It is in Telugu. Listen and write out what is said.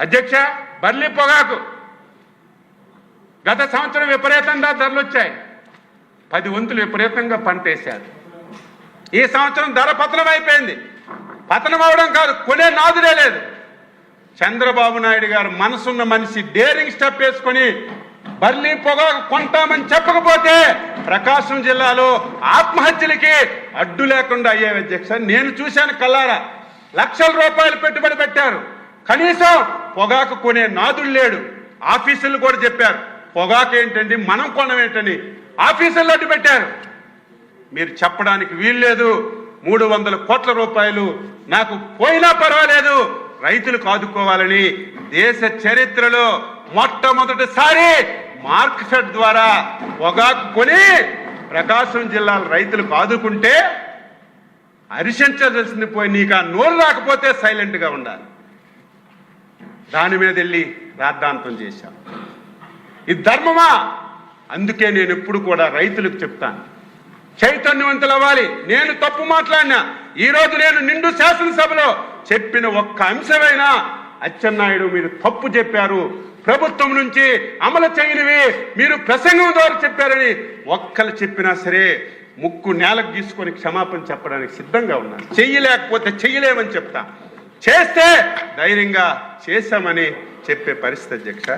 అధ్యక్ష, బర్లీ పొగాకు గత సంవత్సరం విపరీతంగా ధరలు వచ్చాయి. 10 వంతులు విపరీతంగా పంటేశారు. ఈ సంవత్సరం ధర పతనం అయిపోయింది. పతనం అవడం కాదు, కొనే నాదుడే లేదు. చంద్రబాబు నాయుడు గారు మనసున్న మనిషి డేరింగ్ స్టెప్ వేసుకొని బర్లీ పొగాకు కొంటామని చెప్పకపోతే ప్రకాశం జిల్లాలో ఆత్మహత్యలకి అడ్డు లేకుండా అయ్యే అధ్యక్ష. నేను చూశాను కల్లారా. లక్షల రూపాయలు పెట్టుబడి పెట్టారు, కనీసం పొగాకు కొనే నాదుడు లేడు. ఆఫీసులు కూడా చెప్పారు పొగాకు ఏంటండి, మనం కొనమేంటని ఆఫీసుల్లో అడ్డు పెట్టారు. మీరు చెప్పడానికి వీల్లేదు. 300 కోట్ల రూపాయలు నాకు పోయినా పర్వాలేదు, రైతులకు ఆదుకోవాలని దేశ చరిత్రలో మొట్టమొదటిసారి మార్కెట్ ద్వారా పొగాకు కొని ప్రకాశం జిల్లాల రైతులకు ఆదుకుంటే హర్షించాల్సింది పోయి నీకు ఆ నోరు రాకపోతే సైలెంట్గా ఉండాలి. దాని మీద వెళ్ళి రాద్ధాంతం చేశాం. ఇది ధర్మమా? అందుకే నేను ఎప్పుడు కూడా రైతులకు చెప్తాను, చైతన్యవంతులు అవ్వాలి. నేను తప్పు మాట్లాడినా, ఈరోజు నేను నిండు శాసనసభలో చెప్పిన ఒక్క అంశమైనా అచ్చెన్నాయుడు మీరు తప్పు చెప్పారు, ప్రభుత్వం నుంచి అమలు చేయనివి మీరు ప్రసంగం ద్వారా చెప్పారని ఒక్కరు చెప్పినా సరే ముక్కు నేలకు తీసుకొని క్షమాపణ చెప్పడానికి సిద్ధంగా ఉన్నాను. చెయ్యలేకపోతే చెయ్యలేమని చెప్తా, చేస్తే ధైర్యంగా చేశామని చెప్పే పరిస్థితి అధ్యక్ష.